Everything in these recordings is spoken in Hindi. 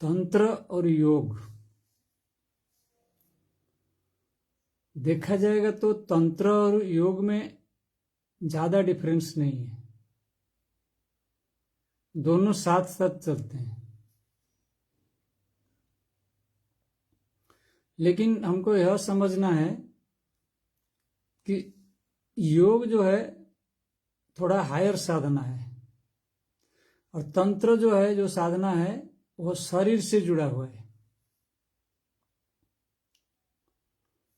तंत्र और योग देखा जाएगा तो तंत्र और योग में ज्यादा डिफरेंस नहीं है, दोनों साथ साथ चलते हैं। लेकिन हमको यह समझना है कि योग जो है थोड़ा हायर साधना है और तंत्र जो है, जो साधना है, वो शरीर से जुड़ा हुआ है।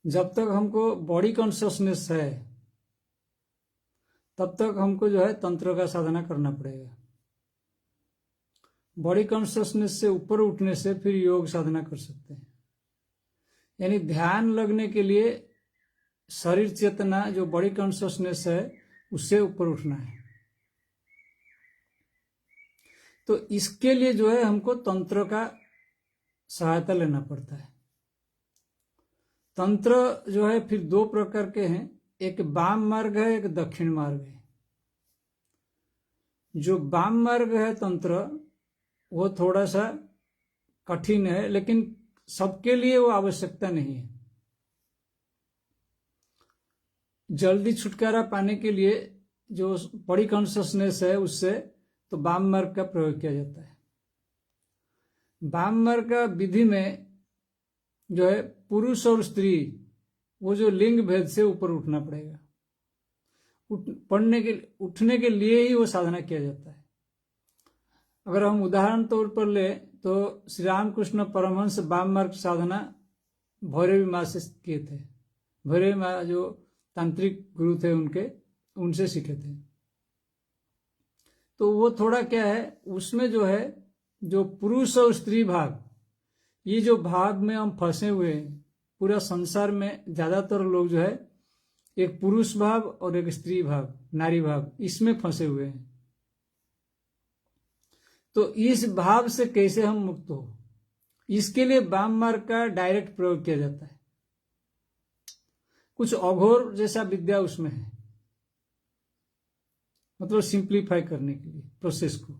जब तक हमको बॉडी कॉन्शियसनेस है तब तक हमको जो है तंत्र का साधना करना पड़ेगा। बॉडी कॉन्शियसनेस से ऊपर उठने से फिर योग साधना कर सकते हैं। यानी ध्यान लगने के लिए शरीर चेतना, जो बॉडी कॉन्शियसनेस है, उससे ऊपर उठना है। तो इसके लिए जो है हमको तंत्र का सहायता लेना पड़ता है। तंत्र जो है फिर दो प्रकार के हैं, एक वाम मार्ग है, एक दक्षिण मार्ग है। जो वाम मार्ग है तंत्र, वो थोड़ा सा कठिन है, लेकिन सबके लिए वो आवश्यकता नहीं है। जल्दी छुटकारा पाने के लिए जो बॉडी कॉन्शियसनेस है, उससे तो वाम मार्ग का प्रयोग किया जाता है। वाम मार्ग का विधि में जो है पुरुष और स्त्री, वो जो लिंग भेद से ऊपर उठना पड़ेगा। उठने के लिए ही वो साधना किया जाता है। अगर हम उदाहरण तौर पर ले तो श्री रामकृष्ण परमहंस वाम मार्ग साधना भैरवी माँ से किए थे। भैरवी माँ जो तांत्रिक गुरु थे उनसे सीखे थे। तो वो थोड़ा क्या है, उसमें जो है जो पुरुष और स्त्री भाग, ये जो भाग में हम फंसे हुए हैं, पूरा संसार में ज्यादातर लोग जो है एक पुरुष भाव और एक स्त्री भाव, नारी भाव, इसमें फंसे हुए हैं। तो इस भाव से कैसे हम मुक्त हो, इसके लिए वाम मार्ग का डायरेक्ट प्रयोग किया जाता है। कुछ अघोर जैसा विद्या उसमें है, मतलब सिंप्लीफाई करने के लिए प्रोसेस को।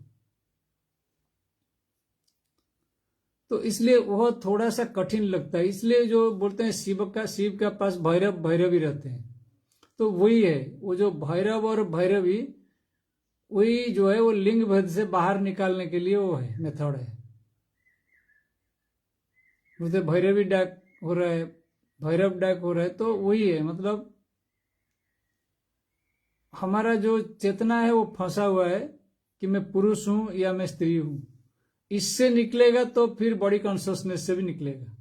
तो इसलिए वह थोड़ा सा कठिन लगता है। इसलिए जो बोलते हैं शिव का पास भैरवी रहते हैं, तो वही है, वो जो भैरव और भैरवी, वही जो है वो लिंग भेद से बाहर निकालने के लिए वो है, मेथड है। बोलते भैरवी डाक हो रहा है, भैरव डाक हो रहा है, तो वही है। मतलब हमारा जो चेतना है वो फंसा हुआ है कि मैं पुरुष हूं या मैं स्त्री हूं। इससे निकलेगा तो फिर बॉडी कॉन्शियसनेस से भी निकलेगा,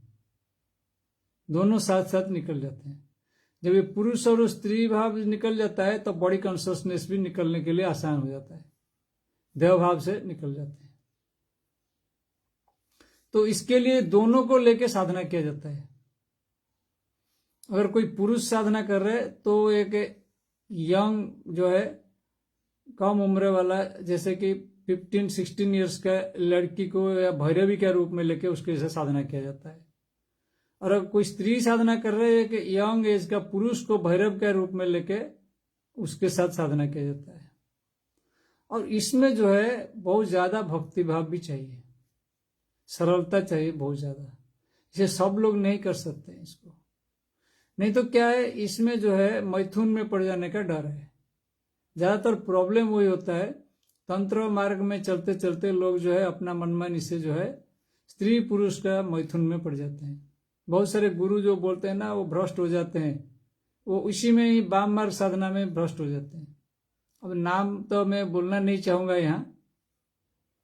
दोनों साथ साथ निकल जाते हैं। जब ये पुरुष और स्त्री भाव निकल जाता है तो बॉडी कॉन्शियसनेस भी निकलने के लिए आसान हो जाता है, देव भाव से निकल जाते हैं। तो इसके लिए दोनों को लेके साधना किया जाता है। अगर कोई पुरुष साधना कर रहे तो एक यंग जो है, कम उम्र वाला, जैसे कि 15-16 ईयर्स का लड़की को या भैरवी के रूप में लेके उसके जैसे साधना किया जाता है। और अगर कोई स्त्री साधना कर रहे है कि यंग एज का पुरुष को भैरव के रूप में लेके उसके साथ साधना किया जाता है। और इसमें जो है बहुत ज्यादा भक्ति भाव भी चाहिए, सरलता चाहिए बहुत ज्यादा। इसे सब लोग नहीं कर सकते इसको। नहीं तो क्या है, इसमें जो है मैथुन में पड़ जाने का डर है। ज्यादातर प्रॉब्लम वही होता है, तंत्र मार्ग में चलते चलते लोग जो है अपना मनमानी से जो है स्त्री पुरुष का मैथुन में पड़ जाते हैं। बहुत सारे गुरु जो बोलते हैं ना, वो भ्रष्ट हो जाते हैं, वो उसी में ही वाम मार्ग साधना में भ्रष्ट हो जाते हैं। अब नाम तो मैं बोलना नहीं चाहूंगा यहाँ,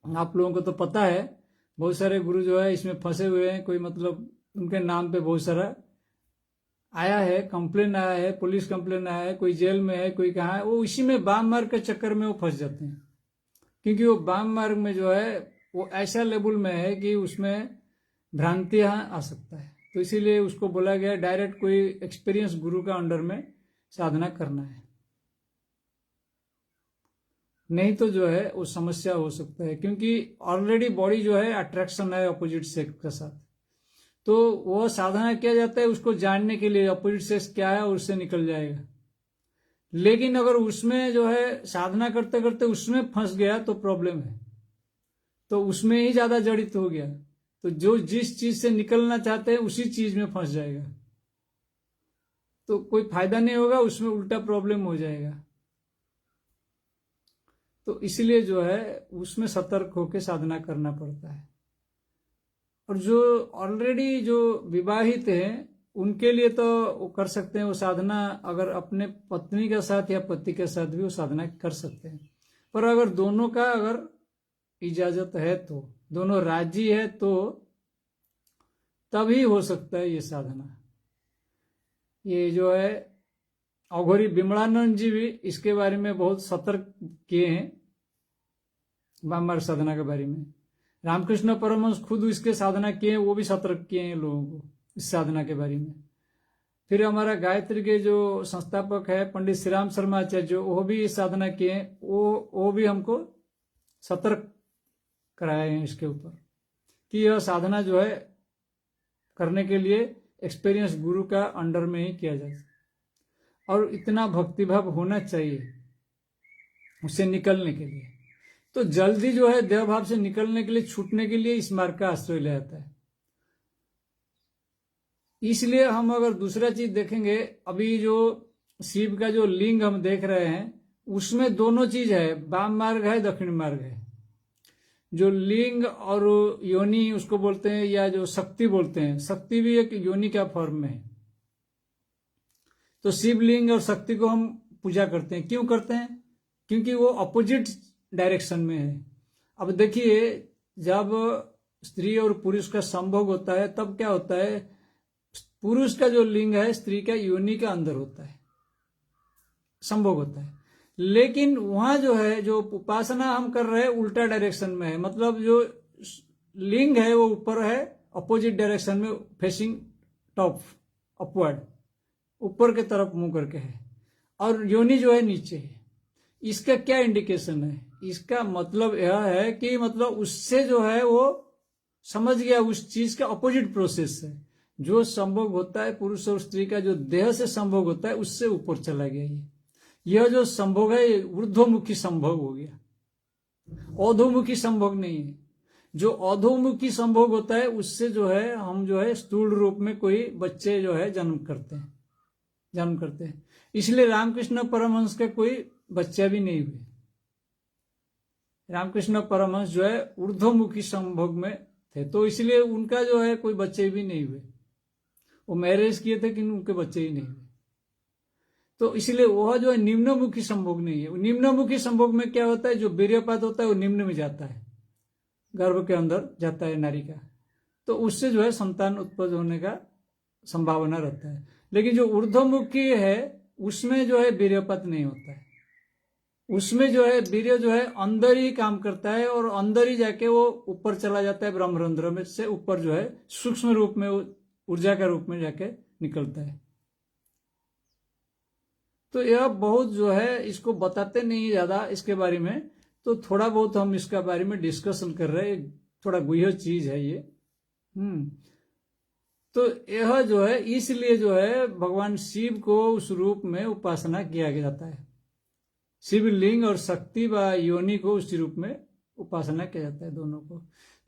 आप लोगों को तो पता है बहुत सारे गुरु जो है इसमें फंसे हुए हैं। कोई मतलब उनके नाम पे बहुत सारा आया है, कंप्लेन आया है, पुलिस कंप्लेन आया है, कोई जेल में है, कोई कहाँ है, वो इसी में वाम मार्ग के चक्कर में वो फंस जाते हैं। क्योंकि वो वाम मार्ग में जो है वो ऐसा लेवल में है कि उसमें भ्रांतियां आ सकता है। तो इसीलिए उसको बोला गया डायरेक्ट कोई एक्सपीरियंस गुरु का अंडर में साधना करना है, नहीं तो जो है वो समस्या हो सकता है। क्योंकि ऑलरेडी बॉडी जो है अट्रैक्शन है अपोजिट सेक्स के साथ, तो वो साधना किया जाता है उसको जानने के लिए अपोजिट सेक्स क्या है और उससे निकल जाएगा। लेकिन अगर उसमें जो है साधना करते करते उसमें फंस गया तो प्रॉब्लम है, तो उसमें ही ज्यादा जड़ित हो गया तो जो जिस चीज से निकलना चाहते हैं उसी चीज में फंस जाएगा, तो कोई फायदा नहीं होगा, उसमें उल्टा प्रॉब्लम हो जाएगा। तो इसलिए जो है उसमें सतर्क होकर साधना करना पड़ता है। और जो ऑलरेडी जो विवाहित हैं उनके लिए तो वो कर सकते हैं वो साधना, अगर अपने पत्नी के साथ या पति के साथ भी वो साधना कर सकते हैं। पर अगर दोनों का अगर इजाजत है, तो दोनों राजी है, तो तभी हो सकता है ये साधना। ये जो है अघोरी विमलानंद जी भी इसके बारे में बहुत सतर्क किए हैं, वाममार्ग साधना के बारे में। रामकृष्ण परमहंस खुद इसके साधना किए हैं, वो भी सतर्क किए हैं लोगों को इस साधना के बारे में। फिर हमारा गायत्री के जो संस्थापक है पंडित श्री राम शर्मा आचार्य, वो भी इस साधना किए हैं, वो भी हमको सतर्क कराए हैं इसके ऊपर कि यह साधना जो है करने के लिए एक्सपीरियंस गुरु का अंडर में ही किया जाए, और इतना भक्तिभाव होना चाहिए उससे निकलने के लिए। तो जल्दी जो है देह भाव से निकलने के लिए, छूटने के लिए इस मार्ग का आश्रय ले जाता है। इसलिए हम अगर दूसरा चीज देखेंगे, अभी जो शिव का जो लिंग हम देख रहे हैं उसमें दोनों चीज है, वाम मार्ग है, दक्षिण मार्ग है। जो लिंग और योनि उसको बोलते हैं, या जो शक्ति बोलते हैं, शक्ति भी एक योनि का फॉर्म में है। तो शिवलिंग और शक्ति को हम पूजा करते हैं। क्यों करते हैं? क्योंकि वो अपोजिट डायरेक्शन में है। अब देखिए, जब स्त्री और पुरुष का संभोग होता है तब क्या होता है, पुरुष का जो लिंग है स्त्री का योनि के अंदर होता है, संभोग होता है। लेकिन वहां जो है जो उपासना हम कर रहे हैं उल्टा डायरेक्शन में है, मतलब जो लिंग है वो ऊपर है, अपोजिट डायरेक्शन में, फेसिंग टॉप, अपवर्ड, ऊपर के तरफ मुंह करके है, और योनि जो है नीचे है। इसका क्या इंडिकेशन है? इसका मतलब यह है कि मतलब उससे जो है वो समझ गया उस चीज का अपोजिट प्रोसेस है। जो संभोग होता है पुरुष और स्त्री का, जो देह से संभोग होता है उससे ऊपर चला गया। यह जो संभोग है ऊर्ध्वमुखी संभोग हो गया, अधोमुखी संभोग नहीं है। जो अधोमुखी संभोग होता है उससे जो है हम जो है स्थूल रूप में कोई बच्चे जो है जन्म करते हैं। इसलिए रामकृष्ण परमहंस के कोई बच्चे भी नहीं हुए। रामकृष्ण परमहंस जो है ऊर्ध्वमुखी संभोग में थे, तो इसलिए उनका जो है कोई बच्चे भी नहीं हुए। वो मैरिज किए थे किंतु उनके बच्चे ही नहीं हुए। तो इसलिए वह जो है निम्नमुखी संभोग नहीं है। निम्नमुखी संभोग में क्या होता है, जो वीर्यपात होता है वो निम्न में जाता है, गर्भ के अंदर जाता है नारी का, तो उससे जो है संतान उत्पन्न होने का संभावना रहता है। लेकिन जो ऊर्ध्वमुखी है उसमें जो है वीर्यपात नहीं होता है। उसमें जो है वीर्य जो है अंदर ही काम करता है, और अंदर ही जाके वो ऊपर चला जाता है, ब्रह्मरंध्र में से ऊपर जो है सूक्ष्म रूप में, ऊर्जा के रूप में जाके निकलता है। तो यह बहुत जो है इसको बताते नहीं ज्यादा इसके बारे में, तो थोड़ा बहुत हम इसके बारे में डिस्कशन कर रहे हैं, थोड़ा गुह्य चीज है ये। तो यह जो है इसलिए जो है भगवान शिव को उस रूप में उपासना किया जाता है। शिवलिंग और शक्ति व योनि को उसी रूप में उपासना किया जाता है, दोनों को।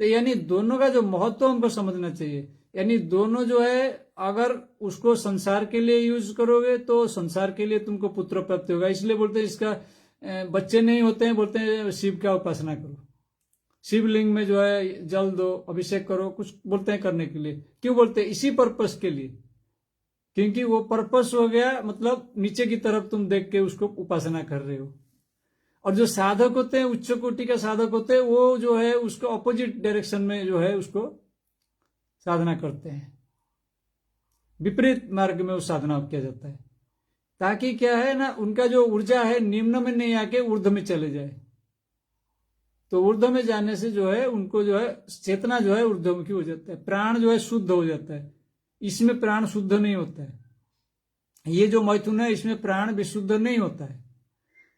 तो यानी दोनों का जो महत्व हमको समझना चाहिए। यानी दोनों जो है अगर उसको संसार के लिए यूज करोगे तो संसार के लिए तुमको पुत्र प्राप्ति होगा। इसलिए बोलते हैं इसका बच्चे नहीं होते हैं, बोलते हैं शिव का उपासना करो, शिवलिंग में जो है जल दो, अभिषेक करो, कुछ बोलते हैं करने के लिए। क्यों बोलते हैं? इसी पर्पस के लिए, क्योंकि वो पर्पस हो गया मतलब नीचे की तरफ तुम देख के उसको उपासना कर रहे हो। और जो साधक होते हैं, उच्च कोटि का साधक होते हैं, वो जो है उसको अपोजिट डायरेक्शन में जो है उसको साधना करते हैं, विपरीत मार्ग में वो साधना किया जाता है, ताकि क्या है ना, उनका जो ऊर्जा है निम्न में नहीं आके ऊर्ध्व में चले जाए। तो ऊर्ध्व में जाने से जो है उनको जो है चेतना जो है ऊर्ध्वमुखी हो जाता है, प्राण जो है शुद्ध हो जाता है। इसमें प्राण शुद्ध नहीं होता है। ये जो मैथुन है इसमें प्राण विशुद्ध नहीं होता है,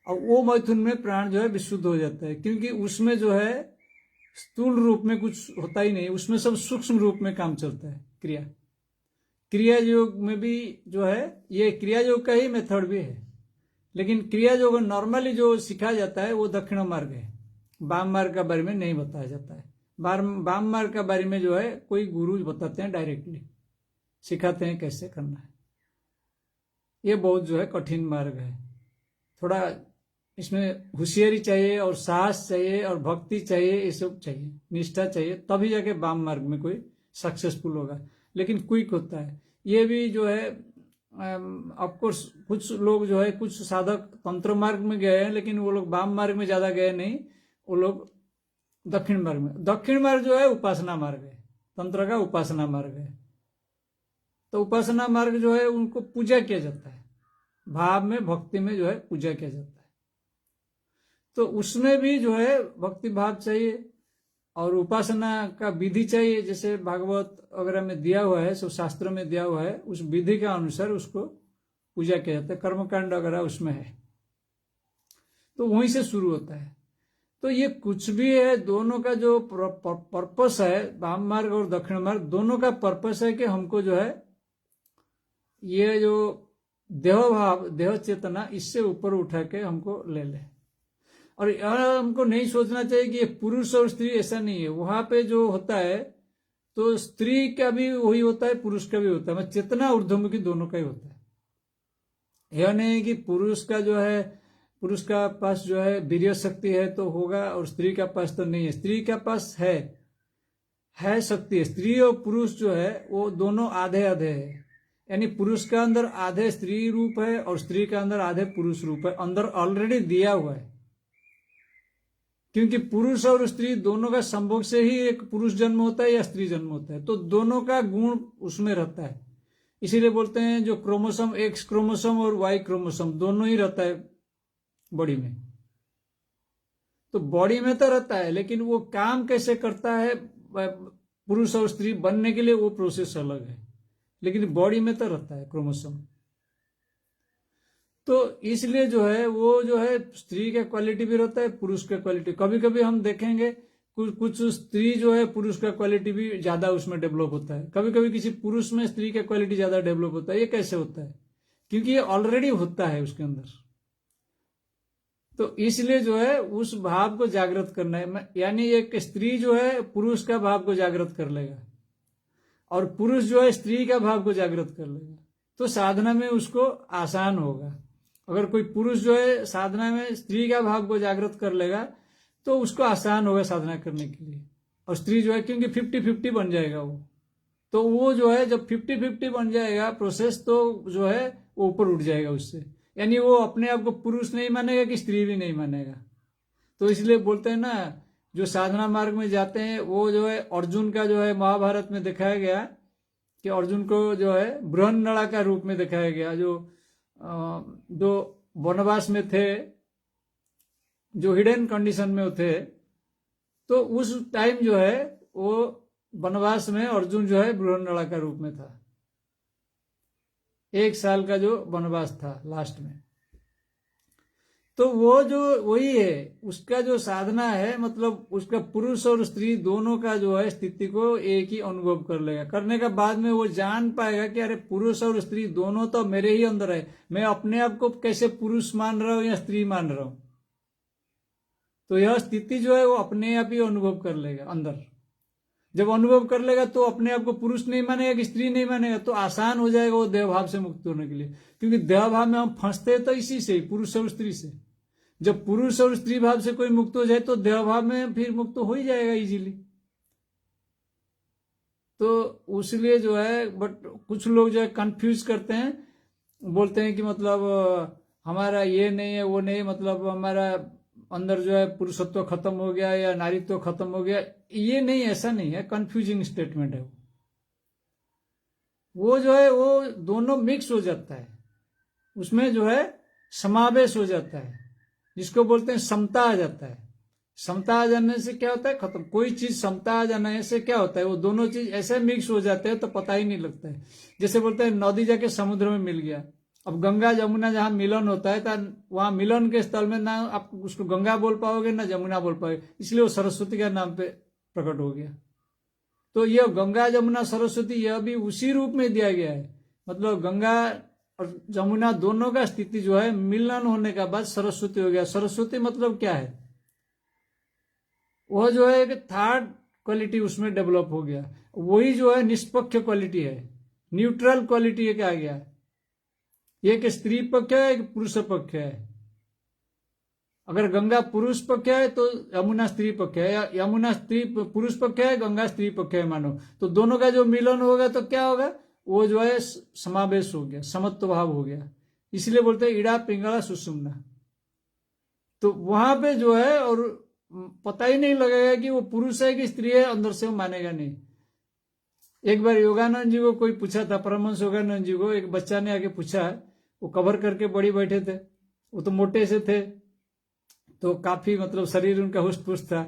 और वो मैथुन में प्राण जो है विशुद्ध हो जाता है, क्योंकि उसमें जो है स्थूल रूप में कुछ होता ही नहीं, उसमें सब सूक्ष्म रूप में काम चलता है। क्रिया योग में भी जो है ये क्रिया योग का ही मेथड भी है, लेकिन क्रिया योग नॉर्मली जो सिखाया जाता है वो दक्षिण मार्ग है, वाम मार्ग के बारे में नहीं बताया जाता है। वाम मार्ग के बारे में जो है कोई गुरु बताते हैं, डायरेक्टली सिखाते हैं कैसे करना है। ये बहुत जो है कठिन मार्ग है, थोड़ा इसमें होशियारी चाहिए और साहस चाहिए और भक्ति चाहिए, ये सब चाहिए, निष्ठा चाहिए, तभी जाके वाम मार्ग में कोई सक्सेसफुल होगा। लेकिन क्विक होता है ये भी जो है। ऑफकोर्स कुछ लोग जो है, कुछ साधक तंत्र मार्ग में गए हैं, लेकिन वो लोग वाम मार्ग में ज्यादा गए नहीं, वो लोग दक्षिण मार्ग में। दक्षिण मार्ग जो है उपासना मार्ग है, तंत्र का उपासना मार्ग है। तो उपासना मार्ग जो है उनको पूजा किया जाता है, भाव में भक्ति में जो है पूजा किया जाता है। तो उसमें भी जो है भक्ति भाव चाहिए और उपासना का विधि चाहिए, जैसे भागवत वगैरह में दिया हुआ है, सब शास्त्रों में दिया हुआ है, उस विधि के अनुसार उसको पूजा किया जाता है, कर्मकांड वगैरह उसमें है। तो वहीं से शुरू होता है। तो ये कुछ भी है, दोनों का जो पर्पस है, वाम मार्ग और दक्षिण मार्ग, दोनों का पर्पस है कि हमको जो है ये जो देह भाव, देह चेतना, इससे ऊपर उठा के हमको ले ले। और हमको नहीं सोचना चाहिए कि ये पुरुष और स्त्री, ऐसा नहीं है। वहां पे जो होता है तो स्त्री का भी वही होता है, पुरुष का भी होता है, चेतना ऊर्ध्वमुखी दोनों का ही होता है। यह नहीं कि पुरुष का जो है, पुरुष का पास जो है वीर्य शक्ति है तो होगा और स्त्री का पास तो नहीं है। स्त्री का पास है शक्ति है। स्त्री और पुरुष जो है वो दोनों आधे आधे है, यानी पुरुष का अंदर आधे स्त्री रूप है और स्त्री का अंदर आधे पुरुष रूप है, अंदर ऑलरेडी दिया हुआ है। क्योंकि पुरुष और स्त्री दोनों का संभोग से ही एक पुरुष जन्म होता है या स्त्री जन्म होता है, तो दोनों का गुण उसमें रहता है। इसीलिए बोलते हैं जो क्रोमोसोम, एक्स क्रोमोसोम और वाई क्रोमोसोम दोनों ही रहता है बॉडी में। तो बॉडी में तो रहता है, लेकिन वो काम कैसे करता है पुरुष और स्त्री बनने के लिए, वो प्रोसेस अलग है, लेकिन बॉडी में तो रहता है क्रोमोसोम। तो इसलिए जो है वो जो है स्त्री का क्वालिटी भी रहता है, पुरुष का क्वालिटी। कभी कभी हम देखेंगे कुछ स्त्री जो है पुरुष का क्वालिटी भी ज्यादा उसमें डेवलप होता है, कभी कभी किसी पुरुष में स्त्री का क्वालिटी ज्यादा डेवलप होता है। ये कैसे होता है? क्योंकि ये ऑलरेडी होता है उसके अंदर। तो इसलिए जो है उस भाव को जागृत करना है, यानी एक स्त्री जो है पुरुष का भाव को जागृत कर लेगा और पुरुष जो है स्त्री का भाव को जागृत कर लेगा, तो साधना में उसको आसान होगा। अगर कोई पुरुष जो है साधना में स्त्री का भाव को जागृत कर लेगा तो उसको आसान होगा साधना करने के लिए। और स्त्री जो है क्योंकि 50-50 बन जाएगा वो, तो वो जो है जब 50-50 बन जाएगा प्रोसेस, तो जो है वो ऊपर उठ जाएगा उससे। यानी वो अपने आप को पुरुष नहीं मानेगा कि स्त्री भी नहीं मानेगा। तो इसलिए बोलते हैं ना, जो साधना मार्ग में जाते हैं वो जो है, अर्जुन का जो है महाभारत में दिखाया गया कि अर्जुन को जो है बृहन्नला का रूप में दिखाया गया, जो वनवास में थे, जो हिडन कंडीशन में थे। तो उस टाइम जो है वो वनवास में अर्जुन जो है बृहन्नला का रूप में था। 1 साल का जो वनवास था लास्ट में, तो वो जो वही है उसका जो साधना है, मतलब उसका पुरुष और स्त्री दोनों का जो है स्थिति को एक ही अनुभव कर लेगा। करने के बाद में वो जान पाएगा कि अरे पुरुष और स्त्री दोनों तो मेरे ही अंदर है, मैं अपने आप को कैसे पुरुष मान रहा हूं या स्त्री मान रहा हूं। तो यह स्थिति जो है वो अपने आप ही अनुभव कर लेगा अंदर। जब अनुभव कर लेगा तो अपने आप को पुरुष नहीं मानेगा कि स्त्री नहीं मानेगा, तो आसान हो जाएगा वो देह भाव से मुक्त होने के लिए। क्योंकि देह भाव में हम फंसते हैं तो इसी से, पुरुष और स्त्री से। जब पुरुष और स्त्री भाव से कोई मुक्त हो जाए तो देह भाव में फिर मुक्त हो ही जाएगा इजीली। तो इसलिए जो है, बट कुछ लोग जो है कंफ्यूज करते हैं, बोलते हैं कि मतलब हमारा ये नहीं है वो नहीं, मतलब हमारा अंदर जो है पुरुषत्व खत्म हो गया या नारीत्व खत्म हो गया। ये नहीं, ऐसा नहीं है, कंफ्यूजिंग स्टेटमेंट है वो जो है वो दोनों मिक्स हो जाता है, उसमें जो है समावेश हो जाता है, जिसको बोलते हैं समता आ जाता है। समता आ जाने से क्या होता है? खत्म। कोई चीज समता आ जाने से क्या होता है? वो दोनों चीज ऐसे मिक्स हो जाते हैं तो पता ही नहीं लगता है। जैसे बोलते हैं नदी जाके समुद्र में मिल गया। अब गंगा जमुना जहां मिलन होता है तो वहां मिलन के स्थल में ना आप उसको गंगा बोल पाओगे ना जमुना बोल पाओगे, इसलिए वो सरस्वती के नाम पे प्रकट हो गया। तो यह गंगा जमुना सरस्वती यह भी उसी रूप में दिया गया है। मतलब गंगा और जमुना दोनों का स्थिति जो है मिलन होने के बाद सरस्वती हो गया। सरस्वती मतलब क्या है? वह जो है एक थर्ड क्वालिटी उसमें डेवलप हो गया। वही जो है निष्पक्ष क्वालिटी है, न्यूट्रल क्वालिटी एक आ गया। एक स्त्री पक्ष है, एक पुरुष पक्ष है। अगर गंगा पुरुष पक्ष है तो यमुना स्त्री पक्ष है, या यमुना स्त्री पुरुष पक्ष है, गंगा स्त्री पक्ष है मानो, तो दोनों का जो मिलन होगा तो क्या होगा, वो जो है समावेश हो गया, समत्व भाव हो गया। इसलिए बोलते हैं इड़ा पिंगला सुषुम्ना। तो वहां पे जो है और पता ही नहीं लगेगा कि वो पुरुष है कि स्त्री है, अंदर से वो मानेगा नहीं। एक बार योगानंद जी को कोई पूछा था, परमहंस योगानंद जी को एक बच्चा ने आके पूछा, वो कवर करके बड़ी बैठे थे, वो तो मोटे से थे, तो काफी मतलब शरीर उनका हुष्ट पुष्ट था।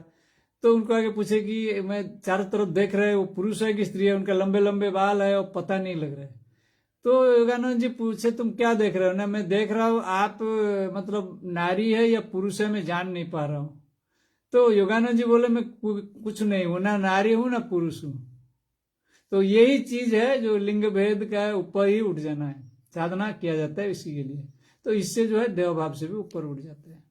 तो उनको आगे पूछे कि मैं चारों तरफ देख रहे, वो पुरुष है कि स्त्री है, उनका लंबे लंबे बाल है और पता नहीं लग रहा है। तो योगानंद जी पूछे तुम क्या देख रहे हो ना, मैं देख रहा हूं आप मतलब नारी है या पुरुष है, मैं जान नहीं पा रहा हूं। तो योगानंद जी बोले मैं कुछ नहीं हूं, ना नारी हूं ना पुरुष हूं। तो यही चीज है जो लिंग भेद का ऊपर ही उठ जाना है, साधना किया जाता है इसी के लिए। तो इससे जो है देव भाव से भी ऊपर उठ जाते हैं।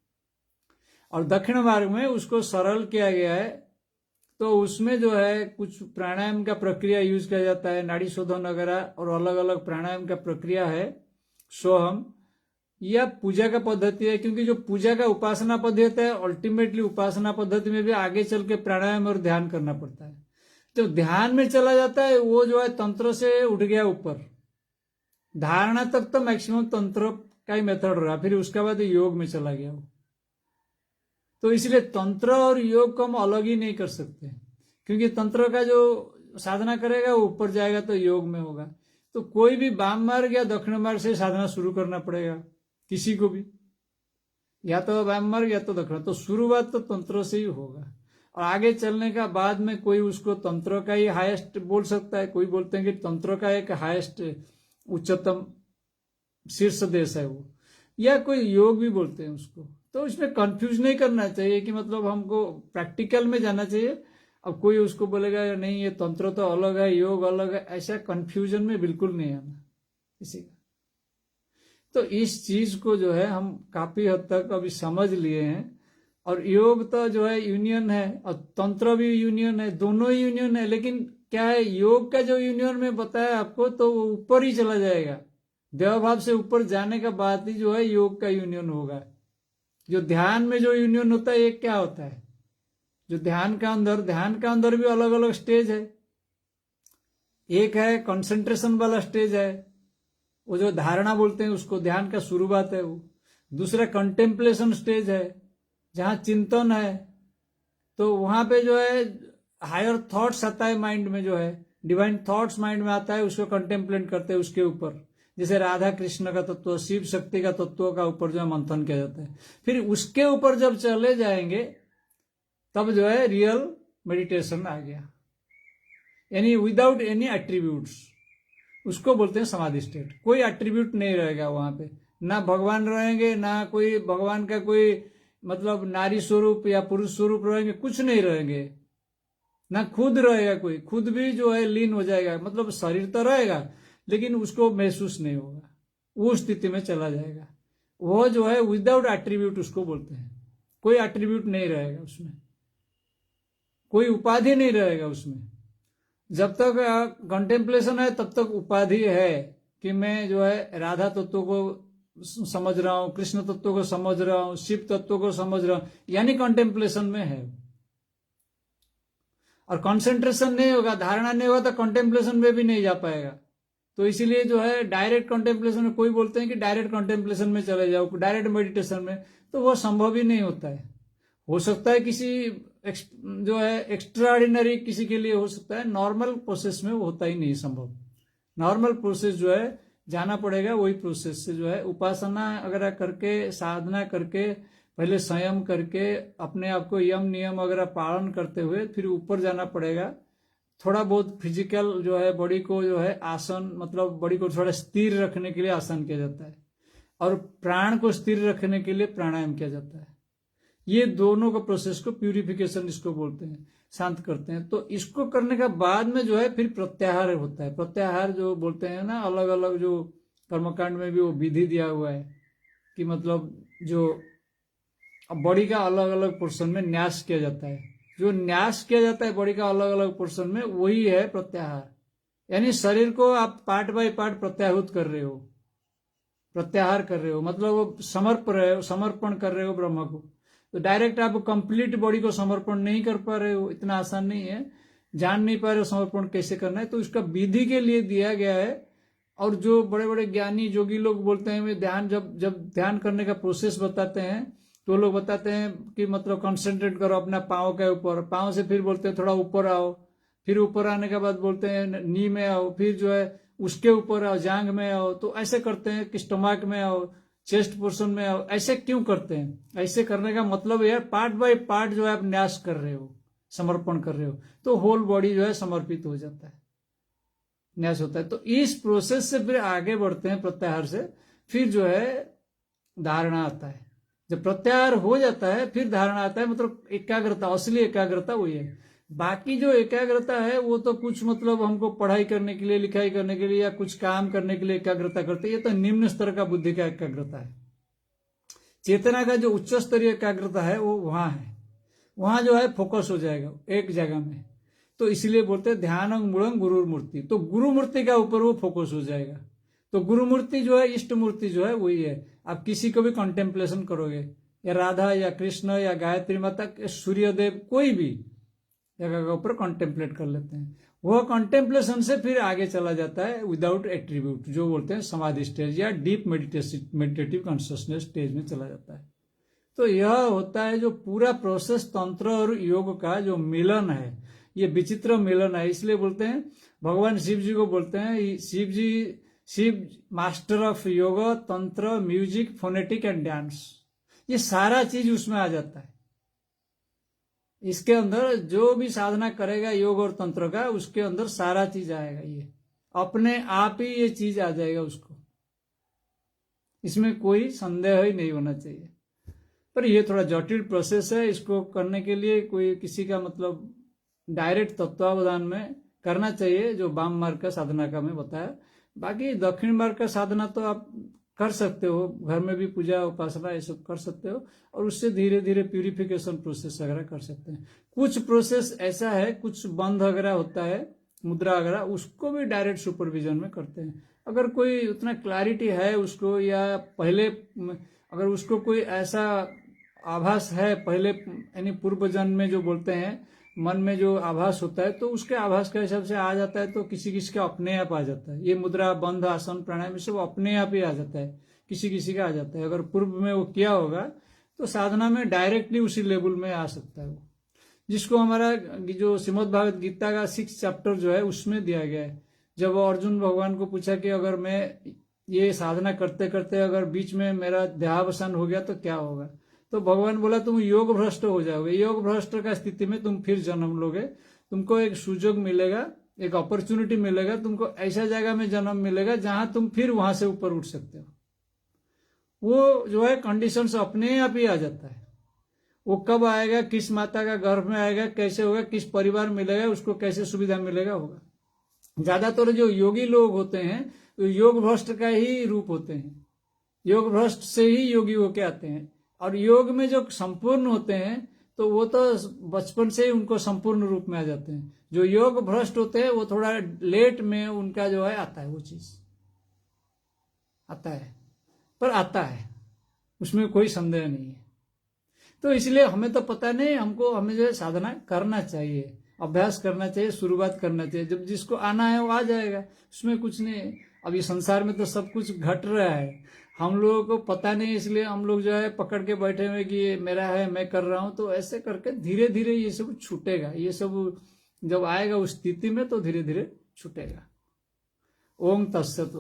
और दक्षिण मार्ग में उसको सरल किया गया है, तो उसमें जो है कुछ प्राणायाम का प्रक्रिया यूज किया जाता है, नाड़ी शोधन वगैरह, और अलग अलग प्राणायाम का प्रक्रिया है, सोहम, या पूजा का पद्धति है। क्योंकि जो पूजा का उपासना पद्धति है, अल्टीमेटली उपासना पद्धति में भी आगे चल के प्राणायाम और ध्यान करना पड़ता है। जो ध्यान में चला जाता है वो जो है तंत्र से उठ गया ऊपर, धारणा तक तो मैक्सिमम तंत्र का ही मेथड रहा, फिर उसके बाद योग में चला गया वो। तो इसलिए तंत्र और योग को हम अलग ही नहीं कर सकते, क्योंकि तंत्र का जो साधना करेगा वो ऊपर जाएगा तो योग में होगा। तो कोई भी वाम मार्ग या दक्षिण मार्ग से साधना शुरू करना पड़ेगा किसी को भी, या तो वाम मार्ग या तो दक्षिण। तो शुरुआत तो तंत्र से ही होगा, और आगे चलने का बाद में कोई उसको तंत्र का ही हाईएस्ट बोल सकता है, कोई बोलते हैं कि तंत्र का एक हाईएस्ट उच्चतम शीर्ष देश है वो, या कोई योग भी बोलते हैं उसको। तो इसमें कंफ्यूज नहीं करना चाहिए कि मतलब हमको प्रैक्टिकल में जाना चाहिए। अब कोई उसको बोलेगा नहीं ये तंत्र तो अलग है, योग अलग है, ऐसा कंफ्यूजन में बिल्कुल नहीं आना किसी का। तो इस चीज को जो है हम काफी हद तक अभी समझ लिए हैं। और योग तो जो है यूनियन है, और तंत्र भी यूनियन है, दोनों ही यूनियन है। लेकिन क्या है, योग का जो यूनियन में बताया आपको, तो वो ऊपर ही चला जाएगा, देव भाव से ऊपर जाने का बाद ही जो है योग का यूनियन होगा। जो ध्यान में जो यूनियन होता है, एक क्या होता है, जो ध्यान का अंदर भी अलग अलग स्टेज है। एक है कंसंट्रेशन वाला स्टेज है, वो जो धारणा बोलते हैं उसको, ध्यान का शुरुआत है वो। दूसरा कंटेम्पलेशन स्टेज है, जहां चिंतन है, तो वहां पे जो है हायर थॉट्स आता है माइंड में, जो है डिवाइन थॉट्स माइंड में आता है, उसको कंटेम्पलेट करते हैं उसके ऊपर। जैसे राधा कृष्ण का तत्व, शिव शक्ति का तत्व का ऊपर जो है मंथन किया जाता है। फिर उसके ऊपर जब चले जाएंगे तब जो है रियल मेडिटेशन आ गया, यानी विदाउट एनी एट्रीब्यूट्स, उसको बोलते हैं समाधि स्टेट। कोई एट्रीब्यूट नहीं रहेगा वहां पे, ना भगवान रहेंगे, ना कोई भगवान का कोई मतलब नारी स्वरूप या पुरुष स्वरूप रहेंगे, कुछ नहीं रहेंगे, ना खुद रहेगा कोई, खुद भी जो है लीन हो जाएगा, मतलब शरीर तो रहेगा लेकिन उसको महसूस नहीं होगा, वो स्थिति में चला जाएगा। वो जो है विदाउट एट्रीब्यूट उसको बोलते हैं, कोई एट्रीब्यूट नहीं रहेगा उसमें, कोई उपाधि नहीं रहेगा उसमें। जब तक कंटेम्पलेशन है तब तक उपाधि है कि मैं जो है राधा तत्व को समझ रहा हूं, कृष्ण तत्व को समझ रहा हूं, शिव तत्व को समझ रहा हूं, यानी कंटेम्पलेशन में है। और कंसंट्रेशन नहीं होगा, धारणा नहीं होगा, तो कंटेम्पलेशन में भी नहीं जा पाएगा। तो इसीलिए जो है डायरेक्ट कंटेम्पलेशन में, कोई बोलते हैं कि डायरेक्ट कंटेम्पलेशन में चले जाओ, डायरेक्ट मेडिटेशन में, तो वो संभव ही नहीं होता है। हो सकता है किसी जो है एक्स्ट्राऑर्डिनरी किसी के लिए हो सकता है, नॉर्मल प्रोसेस में वो होता ही नहीं संभव। नॉर्मल प्रोसेस जो है जाना पड़ेगा, वही प्रोसेस से जो है उपासना वगैरह करके, साधना करके, पहले संयम करके, अपने आप को यम नियम वगैरह पालन करते हुए फिर ऊपर जाना पड़ेगा। थोड़ा बहुत फिजिकल जो है बॉडी को जो है आसन, मतलब बॉडी को थोड़ा स्थिर रखने के लिए आसन किया जाता है, और प्राण को स्थिर रखने के लिए प्राणायाम किया जाता है। ये दोनों का प्रोसेस को प्यूरिफिकेशन इसको बोलते हैं, शांत करते हैं। तो इसको करने का बाद में जो है फिर प्रत्याहार होता है। प्रत्याहार जो बोलते हैं ना, अलग अलग जो कर्मकांड में भी वो विधि दिया हुआ है कि मतलब जो बॉडी का अलग अलग पोर्शन में न्यास किया जाता है, जो न्यास किया जाता है बॉडी का अलग अलग पोर्शन में, वही है प्रत्याहार। यानी शरीर को आप पार्ट बाय पार्ट प्रत्याहुत कर रहे हो, प्रत्याहार कर रहे हो, मतलब वो समर्पण कर रहे हो ब्रह्म को। तो डायरेक्ट आप कंप्लीट बॉडी को समर्पण नहीं कर पा रहे हो, इतना आसान नहीं है, जान नहीं पा रहे हो समर्पण कैसे करना है। तो इसका विधि के लिए दिया गया है। और जो बड़े बड़े ज्ञानी जोगी लोग बोलते हैं, वे ध्यान जब ध्यान करने का प्रोसेस बताते हैं तो लोग बताते हैं कि मतलब कंसंट्रेट करो अपना पाँव के ऊपर, पाँव से फिर बोलते हैं थोड़ा ऊपर आओ, फिर ऊपर आने के बाद बोलते हैं नी में आओ, फिर जो है उसके ऊपर आओ, जांग में आओ। तो ऐसे करते हैं कि स्टमक में आओ, चेस्ट पोर्शन में आओ। ऐसे क्यों करते हैं? ऐसे करने का मतलब यह पार्ट बाय पार्ट जो है आप न्यास कर रहे हो, समर्पण कर रहे हो, तो होल बॉडी जो है समर्पित हो जाता है, न्यास होता है। तो इस प्रोसेस से फिर आगे बढ़ते हैं प्रत्याहार से, फिर जो है धारणा आता है। जब प्रत्याहार हो जाता है फिर धारणा आता है, मतलब एकाग्रता, असली एकाग्रता वही है। बाकी जो एकाग्रता है वो तो कुछ मतलब हमको पढ़ाई करने के लिए, लिखाई करने के लिए या कुछ काम करने के लिए एकाग्रता करते हैं, ये तो निम्न स्तर का बुद्धि का एकाग्रता है। चेतना का जो उच्च स्तरीय एकाग्रता है वो वहां है, वहां जो है फोकस हो जाएगा एक जगह में। तो इसलिए बोलते हैं ध्यानं मूलम गुरु मूर्ति। तो गुरु मूर्ति का ऊपर वो फोकस हो जाएगा। तो गुरु मूर्ति जो है, इष्ट मूर्ति जो है वही है। आप किसी को भी कंटेम्पलेशन करोगे, या राधा या कृष्ण या गायत्री माता, सूर्यदेव, कोई भी जगह के ऊपर कंटेम्पलेट कर लेते हैं। वह कंटेम्पलेशन से फिर आगे चला जाता है विदाउट एट्रीब्यूट, जो बोलते हैं समाधि स्टेज या डीप मेडिटेटिव कॉन्शियसनेस स्टेज में चला जाता है। तो यह होता है जो पूरा प्रोसेस तंत्र और योग का जो मिलन है, ये विचित्र मिलन है। इसलिए बोलते हैं भगवान शिव जी को बोलते हैं शिव मास्टर ऑफ योग, तंत्र, म्यूजिक, फोनेटिक एंड डांस। ये सारा चीज उसमें आ जाता है। इसके अंदर जो भी साधना करेगा योग और तंत्र का, उसके अंदर सारा चीज आएगा। ये अपने आप ही ये चीज आ जाएगा उसको, इसमें कोई संदेह ही नहीं होना चाहिए। पर ये थोड़ा जटिल प्रोसेस है। इसको करने के लिए कोई किसी का मतलब डायरेक्ट तत्वावधान में करना चाहिए, जो वाम मार्ग का साधना का मैं बताया। बाकी दक्षिण मार्ग का साधना तो आप कर सकते हो, घर में भी पूजा उपासना ये सब कर सकते हो, और उससे धीरे धीरे प्यूरिफिकेशन प्रोसेस वगैरह कर सकते हैं। कुछ प्रोसेस ऐसा है, कुछ बंध वगैरह होता है, मुद्रा वगैरह, उसको भी डायरेक्ट सुपरविजन में करते हैं। अगर कोई उतना क्लैरिटी है उसको, या पहले अगर उसको कोई ऐसा आभास है पहले, यानी पूर्व जन्म में जो बोलते हैं मन में जो आभास होता है, तो उसके आभास के हिसाब से आ जाता है। तो किसी किसी का अपने आप आ जाता है। ये मुद्रा, बंध, आसन, प्राणायाम सब अपने आप ही आ जाता है, किसी किसी का आ जाता है। अगर पूर्व में वो किया होगा तो साधना में डायरेक्टली उसी लेवल में आ सकता है वो, जिसको हमारा जो श्रीमद् भागवत गीता का 6 चैप्टर जो है उसमें दिया गया है। जब अर्जुन भगवान को पूछा कि अगर मैं ये साधना करते करते अगर बीच में मेरा देहावसान हो गया तो क्या होगा, तो भगवान बोला तुम योग भ्रष्ट हो जाओगे। योग भ्रष्ट का स्थिति में तुम फिर जन्म लोगे, तुमको एक सुयोग मिलेगा, एक अपॉर्चुनिटी मिलेगा, तुमको ऐसा जगह में जन्म मिलेगा जहां तुम फिर वहां से ऊपर उठ सकते हो। वो जो है कंडीशंस अपने आप ही आ जाता है। वो कब आएगा, किस माता का गर्भ में आएगा, कैसे होगा, किस परिवार मिलेगा, उसको कैसे सुविधा मिलेगा होगा। ज्यादातर जो योगी लोग होते हैं तो योग भ्रष्ट का ही रूप होते हैं, योग भ्रष्ट से ही योगी होके आते हैं। और योग में जो संपूर्ण होते हैं तो वो तो बचपन से ही उनको संपूर्ण रूप में आ जाते हैं। जो योग भ्रष्ट होते हैं वो थोड़ा लेट में उनका जो है आता है, वो चीज आता है, पर आता है, उसमें कोई संदेह नहीं है। तो इसलिए हमें तो पता नहीं, हमें जो है साधना करना चाहिए, अभ्यास करना चाहिए, शुरुआत करना चाहिए। जब जिसको आना है वो आ जाएगा, उसमें कुछ नहीं। अब ये संसार में तो सब कुछ घट रहा है, हम लोगों को पता नहीं, इसलिए हम लोग जो है पकड़ के बैठे हुए कि ये मेरा है, मैं कर रहा हूं। तो ऐसे करके धीरे धीरे ये सब छूटेगा। ये सब जब आएगा उस स्थिति में तो धीरे धीरे छूटेगा। ओम तत्सत।